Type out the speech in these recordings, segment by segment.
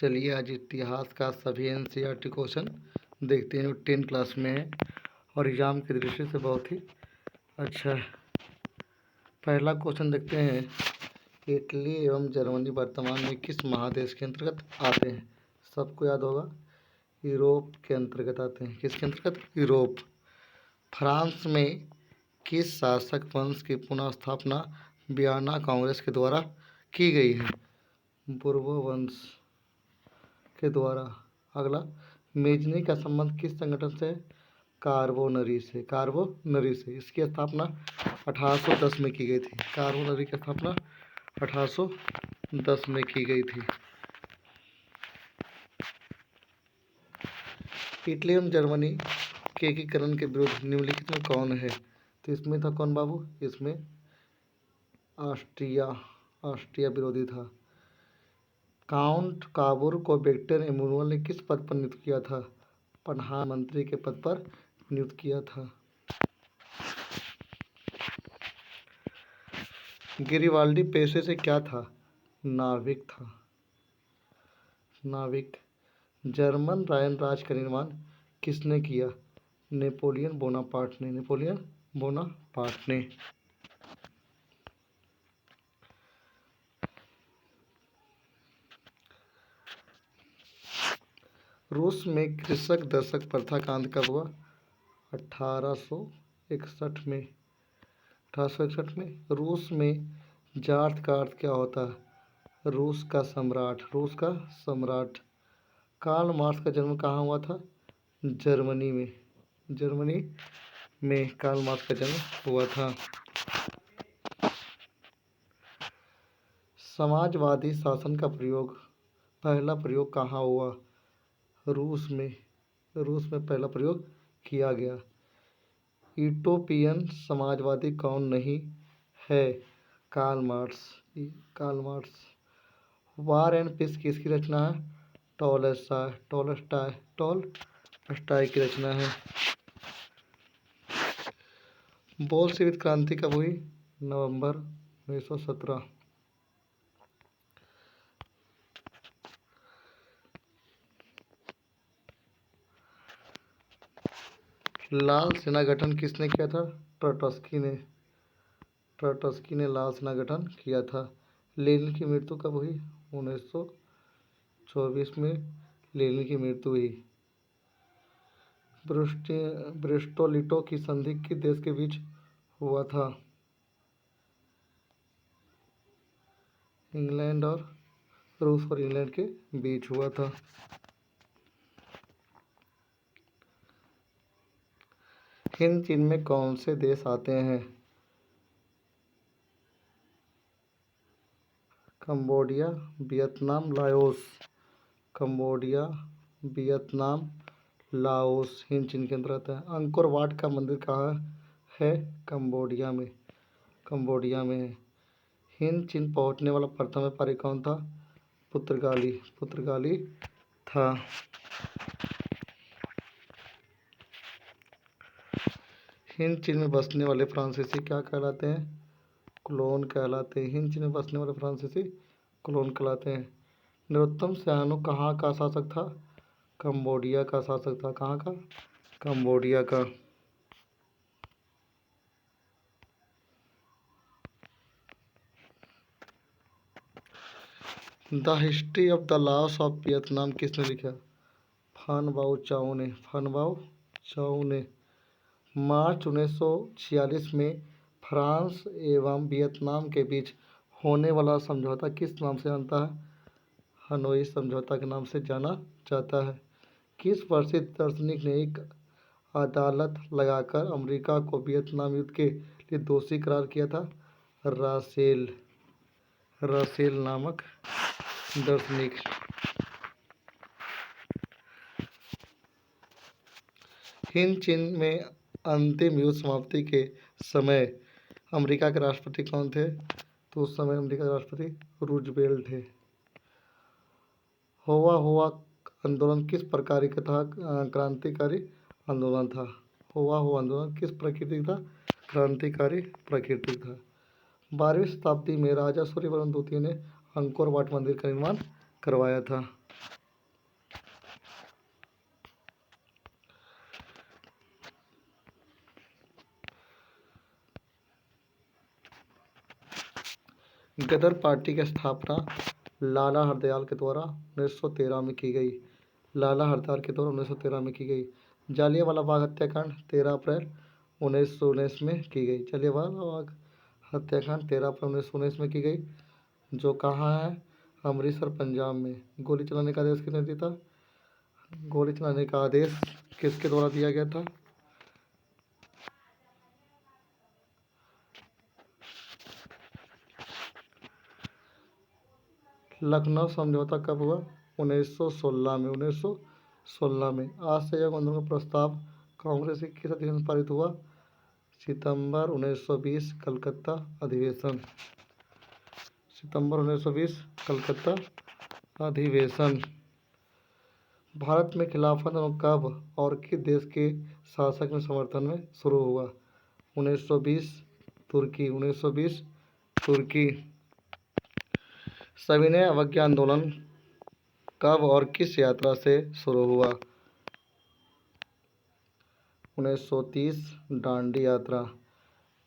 चलिए आज इतिहास का सभी एनसीईआरटी क्वेश्चन देखते हैं जो 10 क्लास में है और एग्ज़ाम की दृष्टि से बहुत ही अच्छा है। पहला क्वेश्चन देखते हैं, इटली एवं जर्मनी वर्तमान में किस महादेश के अंतर्गत आते हैं? सबको याद होगा, यूरोप के अंतर्गत आते हैं। किसके अंतर्गत? यूरोप। फ्रांस में किस शासक वंश की पुनः स्थापना वियना कांग्रेस के द्वारा की गई है? बुर्बो वंश के द्वारा। अगला, मेजनी का संबंध किस संगठन से है? कार्बोनरी से। कार्बोनरी से। इसकी स्थापना 1810 में की गई थी। कार्बोनरी की स्थापना 1810 में की गई थी। इटली एवं जर्मनी के एकीकरण के विरुद्ध निम्नलिखित में कौन है? तो इसमें था कौन बाबू? इसमें ऑस्ट्रिया विरोधी था। काउंट काबूर को विक्टर एमुनुअल ने किस पद पर नियुक्त किया था? प्रधानमंत्री के पद पर नियुक्त किया था। गिरिबाल्डी पेशे से क्या था? नाविक था। नाविक। जर्मन रायन राज का निर्माण किसने किया? नेपोलियन बोनापार्ट ने। नेपोलियन बोनापार्ट ने। रूस में कृषक दशक प्रथा का अंत कब हुआ? 1861 में। 1861 में। रूस में जार्थ का अर्थ क्या होता है? रूस का सम्राट। रूस का सम्राट। कार्ल मार्क्स का जन्म कहाँ हुआ था? जर्मनी में। जर्मनी में कार्ल मार्क्स का जन्म हुआ था। समाजवादी शासन का पहला प्रयोग कहाँ हुआ? रूस में। रूस में पहला प्रयोग किया गया। यूटोपियन समाजवादी कौन नहीं है? Karl Marx. Karl Marx. War and peace किसकी रचना है? टॉलस्टॉय की रचना है। बोल्शेविक क्रांति कब हुई? नवंबर 1917। लाल सेना गठन किसने किया था? ट्रॉट्स्की ने। ट्रॉट्स्की ने लाल सेना गठन किया था। लेनिन की मृत्यु कब हुई? 1924 में लेनिन की मृत्यु हुई। ब्रेस्ट-लिटो की संधि किस देश के बीच हुआ था? इंग्लैंड और रूस और इंग्लैंड के बीच हुआ था। हिंद चीन में कौन से देश आते हैं? Cambodia, Vietnam, Laos. Cambodia, Vietnam, Laos Hind चीन के अंतर्गत है। अंकोर वाट का मंदिर कहाँ है? कंबोडिया में। कंबोडिया में है। हिंद चीन पहुंचने वाला प्रथम व्यापारी कौन था? पुर्तगाली था। हिंद चीन में बसने वाले फ्रांसीसी क्या कहलाते हैं? क्लोन कहलाते हैं। हिंद चीन में बसने वाले फ्रांसीसी क्लोन कहलाते हैं। नरोत्तम सहानु कहाँ का शासक था? कंबोडिया का शासक था। कहाँ का? कंबोडिया का। The history of the loss of Vietnam किसने लिखा? फान बाओ चाओ ने। फान बाओ चाओ ने। मार्च 1946 में फ्रांस एवं वियतनाम के बीच होने वाला समझौता किस नाम से जानता है? हनोई समझौता के नाम से जाना जाता है। किस प्रसिद्ध दार्शनिक ने एक अदालत लगाकर अमेरिका को वियतनाम युद्ध के लिए दोषी करार किया था? रासेल नामक दार्शनिक। हिंद चीन में अंतिम युद्ध समाप्ति के समय अमेरिका के राष्ट्रपति कौन थे? तो उस समय अमेरिका के राष्ट्रपति रूजवेल्ट थे। होवा आंदोलन किस प्रकार का था? क्रांतिकारी आंदोलन था। होवा आंदोलन किस प्रकृति का? क्रांतिकारी प्रकृति था। 12वीं शताब्दी में राजा सूर्यवर्मन द्वितीय ने अंकोर वाट मंदिर का निर्माण करवाया था। गदर पार्टी की स्थापना लाला हरदयाल के द्वारा 1913 में की गई। लाला हरदयाल के द्वारा 1913 में की गई। जालियांवाला बाग हत्याकांड 13 अप्रैल 1919 में की गई। जालियांवाला बाग हत्याकांड 13 अप्रैल 1919 में की गई, जो कहाँ है? अमृतसर, पंजाब में। गोली चलाने का आदेश किसने दिया था? गोली चलाने का आदेश किसके द्वारा दिया गया था? लखनऊ समझौता कब हुआ? 1916 में। 1916 में। असहयोग आंदोलन का प्रस्ताव कांग्रेस के किस अधिवेशन में पारित हुआ? सितंबर 1920 कलकत्ता अधिवेशन। सितंबर 1920 कलकत्ता अधिवेशन। भारत में खिलाफत आंदोलन कब और किस देश के शासक में समर्थन में शुरू हुआ? 1920 तुर्की। 1920 तुर्की। सविनय अवज्ञा आंदोलन कब और किस यात्रा से शुरू हुआ? 1930 दांडी यात्रा।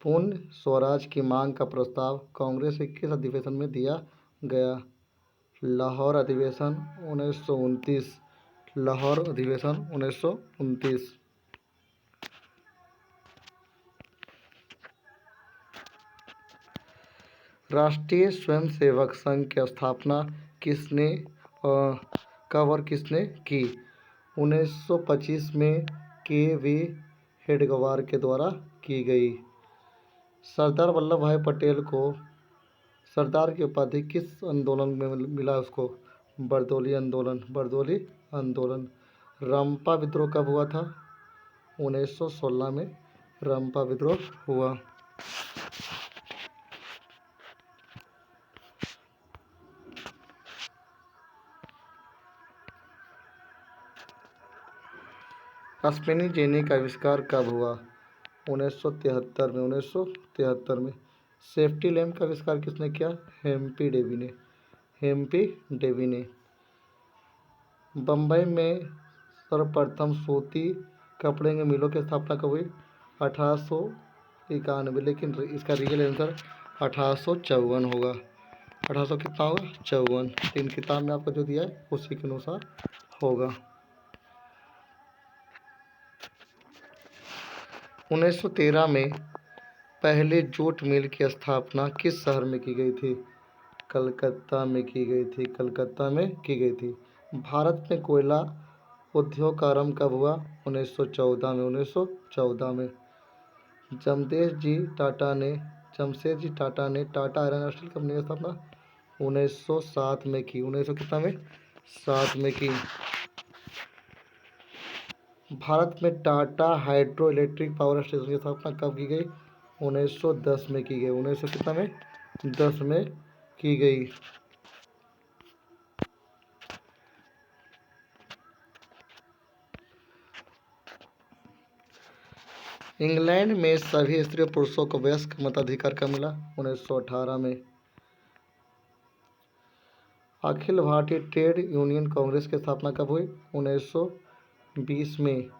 पूर्ण स्वराज की मांग का प्रस्ताव कांग्रेस के किस अधिवेशन में दिया गया? लाहौर अधिवेशन 1929। लाहौर अधिवेशन 1929। राष्ट्रीय स्वयंसेवक संघ की स्थापना किसने कब और किसने की? 1925 में के.वी. हेडगेवार के द्वारा की गई। सरदार वल्लभ भाई पटेल को सरदार की उपाधि किस आंदोलन में मिला उसको? बरदौली आंदोलन। बरदौली आंदोलन। रंपा विद्रोह कब हुआ था? 1916 में रंपा विद्रोह हुआ। स्पेनी जेनी का आविष्कार कब हुआ? 1973 में। 1973 में। सेफ्टी लैम्प का आविष्कार किसने किया? हेम्पी डेवी ने। हेम्पी डेवी ने। बम्बई में सर्वप्रथम सूती कपड़े के मिलों की स्थापना कब हुई? 1891, लेकिन इसका रियल आंसर 1854 होगा। 1800 कितना होगा? 54। इन किताब में आपको जो दिया है उसी के अनुसार होगा। 1913 में पहले जूट मिल की स्थापना किस शहर में की गई थी? कलकत्ता में की गई थी। कलकत्ता में की गई थी। भारत में कोयला उद्योग का आरंभ कब हुआ? 1914 में। 1914 में। जमशेदजी टाटा ने टाटा आयरन स्टील कंपनी की स्थापना 1907 में की। 1900 कितना में? 7 में की। भारत में Tata hydro electric power station की स्थापना कब की गई? 1910 में की गई। 1900 कितना में? 10 में की गई। इंग्लैंड में सभी स्त्री और पुरुषों को वयस्क मताधिकार कब मिला? 1918 में। अखिल भारतीय ट्रेड यूनियन कांग्रेस की स्थापना कब हुई? 1920 में।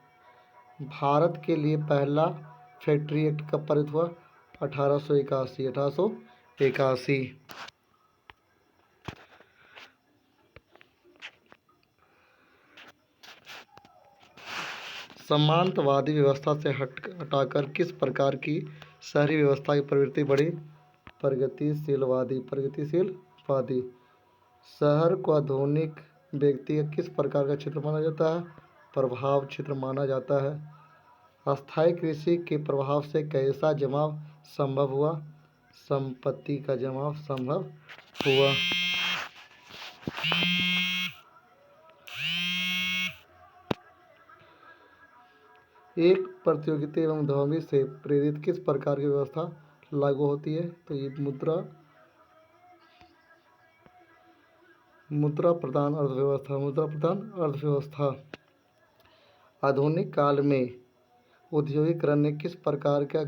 भारत के लिए पहला फैक्ट्री एक्ट कब पारित हुआ? 1881। 1881। सामंतवादी व्यवस्था से हटाकर किस प्रकार की शहरी व्यवस्था की प्रवृत्ति बढ़ी? प्रगतिशीलवादी। प्रगतिशीलवादी। शहर को आधुनिक व्यक्ति का किस प्रकार का क्षेत्र माना जाता है? प्रभाव क्षेत्र माना जाता है। अस्थायी कृषि के प्रभाव से कैसा जमाव संभव हुआ? संपत्ति का जमाव संभव हुआ। एक प्रतियोगिता एवं ध्वनि से प्रेरित किस प्रकार की व्यवस्था लागू होती है? तो ये मुद्रा प्रधान अर्थव्यवस्था। मुद्रा प्रधान अर्थव्यवस्था। आधुनिक काल में औद्योगिकरण ने किस प्रकार का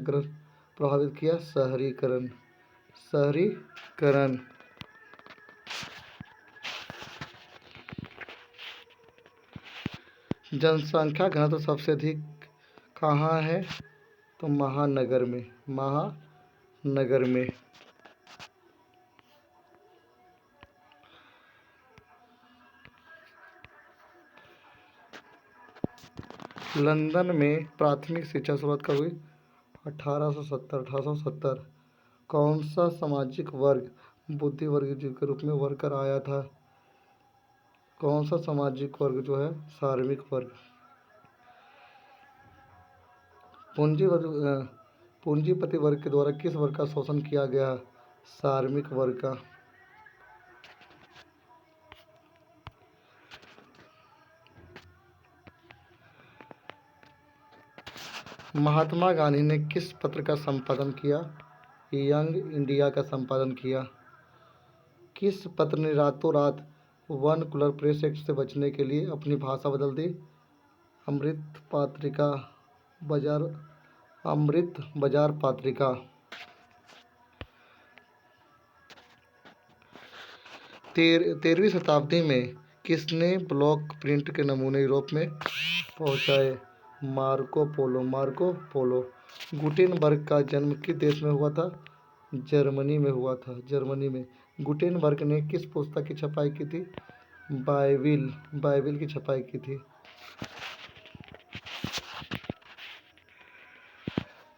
प्रभावित किया? शहरीकरण। शहरीकरण। जनसंख्या घनत्व सबसे अधिक कहाँ है? तो महानगर में, महानगर में। लंदन में प्राथमिक शिक्षा शुरुआत कब हुई? 1870। कौन सा सामाजिक वर्ग बुद्धि वर्ग के रूप में उभर कर आया था? कौन सा सामाजिक वर्ग जो है? सार्वजनिक वर्ग। पूंजीपति वर्ग के द्वारा किस वर्ग का शोषण किया गया? सार्वजनिक वर्ग का। महात्मा गांधी ने किस पत्र का संपादन किया? यंग इंडिया का संपादन किया। किस पत्र ने रातों रात वर्नाकुलर प्रेस एक्ट से बचने के लिए अपनी भाषा बदल दी? अमृत बाजार पत्रिका। 13वीं शताब्दी में किसने ब्लॉक प्रिंट के नमूने यूरोप में पहुंचाए? Marco Polo. गुटेनबर्ग का जन्म किस देश में हुआ था? जर्मनी में हुआ था, जर्मनी में। गुटेनबर्ग ने किस पुस्तक की छपाई की थी? बाइबिल की छपाई की थी।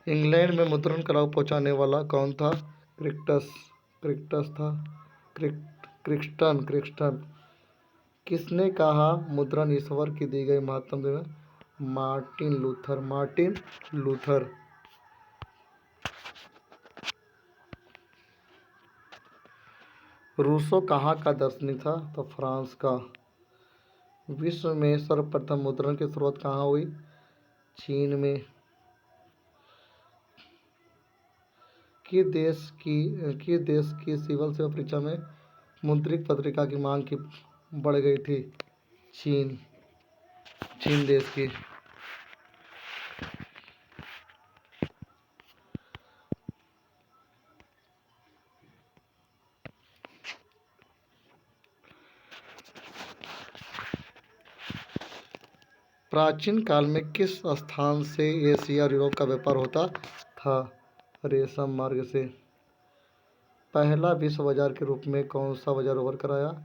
इंग्लैंड में मुद्रण कला को पहुंचाने वाला कौन था? क्रिक्स्टन। किसने कहा मुद्रण ईश्वर की दी गई महत्तम देन? Martin Luther. रूसो कहाँ का दार्शनिक था? तो फ्रांस का। विश्व में सर्वप्रथम मुद्रण की शुरुआत कहाँ हुई? चीन में। किस देश की सिविल सेवा परीक्षा में मुद्रित पत्रिका की मांग की बढ़ गई थी? चीन देश की। प्राचीन काल में किस स्थान से एशिया और यूरोप का व्यापार होता था? रेशम मार्ग से। पहला विश्व बाजार के रूप में कौन सा बाजार उभर कर आया?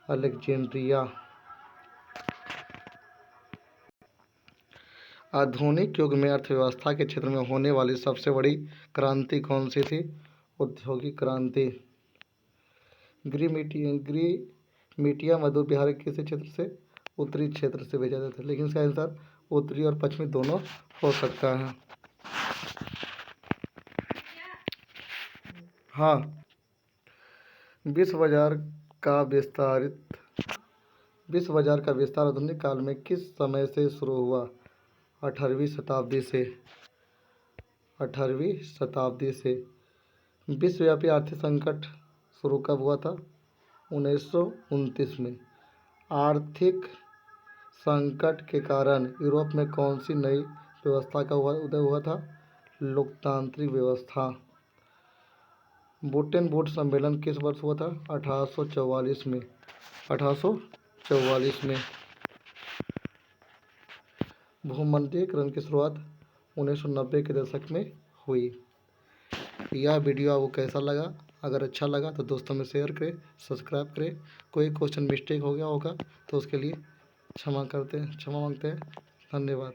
अलेक्जेंड्रिया। आधुनिक युग में अर्थव्यवस्था के क्षेत्र में होने वाली सबसे बड़ी क्रांति कौन सी थी? औद्योगिक क्रांति। ग्रीमिटिया मधु बिहार के किस क्षेत्र से? उत्तरी क्षेत्र से भेजा जाता है, लेकिन इसका आंसर उत्तरी और पश्चिमी दोनों हो सकता है। हाँ। विश्व बाजार का विस्तार आधुनिक काल में किस समय से शुरू हुआ? 18वीं शताब्दी से। विश्वव्यापी आर्थिक संकट शुरू कब हुआ था? 1929 में। आर्थिक संकट के कारण यूरोप में कौन सी नई व्यवस्था का उदय हुआ था? लोकतांत्रिक व्यवस्था। बूटेन वुड्स सम्मेलन किस वर्ष हुआ था? 1844 में। भूमध्यरीकरण की शुरुआत 1990 के दशक में हुई। यह वीडियो आपको कैसा लगा? अगर अच्छा लगा तो दोस्तों में शेयर करें, सब्सक्राइब करें। कोई क्वेश्चन मिस्टेक हो गया होगा तो उसके लिए क्षमा मांगते हैं। धन्यवाद।